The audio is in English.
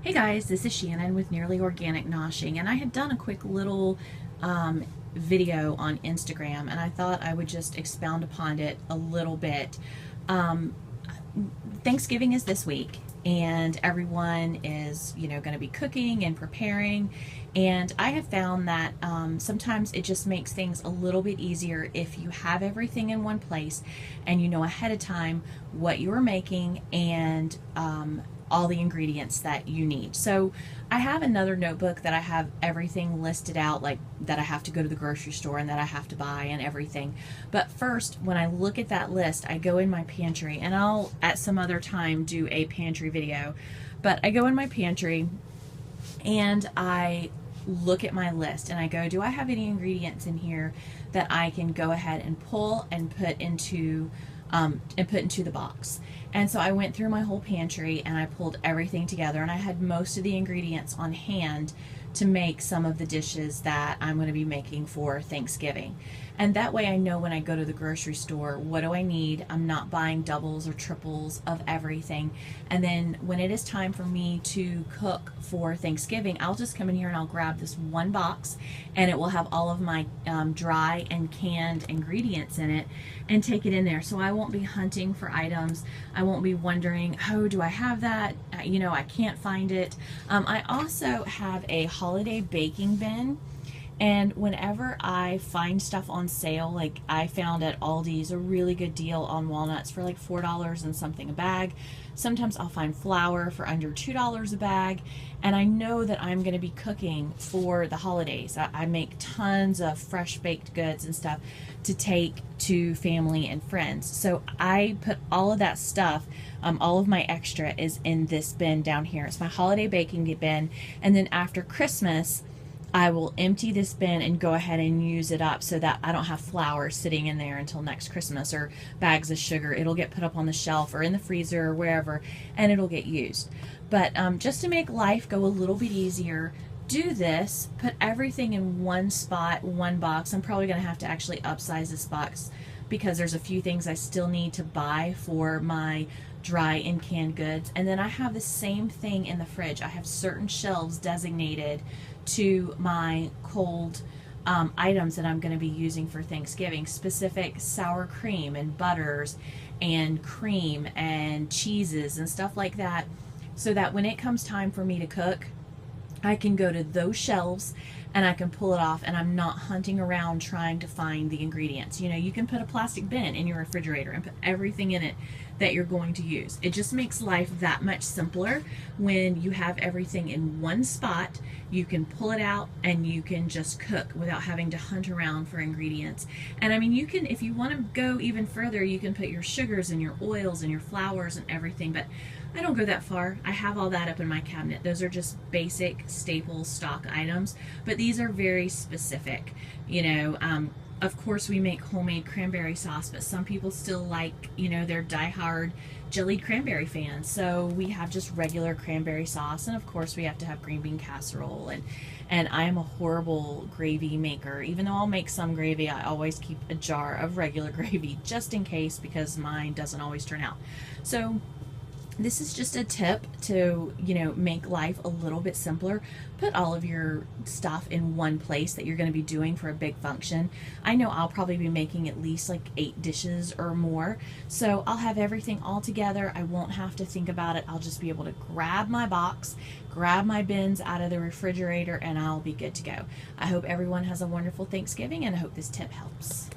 Hey guys, this is Shannon with Nearly Organic Noshing, and I had done a quick little video on Instagram, and I thought I would just expound upon it a little bit. Um, Thanksgiving is this week, and everyone is, going to be cooking and preparing. And I have found that sometimes it just makes things a little bit easier if you have everything in one place and you know ahead of time what you are making and all the ingredients that you need. So I have another notebook that I have everything listed out, like that I have to go to the grocery store and that I have to buy and everything. But first, when I look at that list, I go in my pantry, and I'll at some other time do a pantry video. But I go in my pantry and I look at my list and I go, do I have any ingredients in here that I can go ahead and pull and put into the box? And so I went through my whole pantry and I pulled everything together, and I had most of the ingredients on hand to make some of the dishes that I'm going to be making for Thanksgiving. And that way I know when I go to the grocery store, what do I need? I'm not buying doubles or triples of everything. And then when it is time for me to cook for Thanksgiving, I'll just come in here and I'll grab this one box, and it will have all of my dry and canned ingredients in it, and take it in there. So I won't be hunting for items. I won't be wondering, oh, do I have that? I can't find it. I also have a holiday baking bin. And whenever I find stuff on sale, like I found at Aldi's a really good deal on walnuts for like $4 and something a bag. Sometimes I'll find flour for under $2 a bag. And I know that I'm going to be cooking for the holidays. I make tons of fresh baked goods and stuff to take to family and friends. So I put all of that stuff, all of my extra is in this bin down here. It's my holiday baking bin. And then after Christmas, I will empty this bin and go ahead and use it up so that I don't have flour sitting in there until next Christmas, or bags of sugar. It'll get put up on the shelf or in the freezer or wherever, and it'll get used. But just to make life go a little bit easier, do this, put everything in one spot, one box. I'm probably going to have to actually upsize this box because there's a few things I still need to buy for my dry and canned goods. And then I have the same thing in the fridge. I have certain shelves designated to my cold items that I'm going to be using for Thanksgiving, specific sour cream and butters and cream and cheeses and stuff like that, so that when it comes time for me to cook, I can go to those shelves and I can pull it off, and I'm not hunting around trying to find the ingredients. You can put a plastic bin in your refrigerator and put everything in it that you're going to use. It just makes life that much simpler when you have everything in one spot. You can pull it out and you can just cook without having to hunt around for ingredients. And I mean, you can, if you want to go even further, you can put your sugars and your oils and your flours and everything, but I don't go that far. I have all that up in my cabinet. Those are just basic staple stock items, but these are very specific. Of course we make homemade cranberry sauce, but some people still like, they're diehard jellied cranberry fans. So we have just regular cranberry sauce, and of course we have to have green bean casserole, and I am a horrible gravy maker. Even though I'll make some gravy, I always keep a jar of regular gravy just in case, because mine doesn't always turn out. So this is just a tip to, make life a little bit simpler. Put all of your stuff in one place that you're going to be doing for a big function. I know I'll probably be making at least like 8 dishes or more. So I'll have everything all together. I won't have to think about it. I'll just be able to grab my box, grab my bins out of the refrigerator, and I'll be good to go. I hope everyone has a wonderful Thanksgiving, and I hope this tip helps.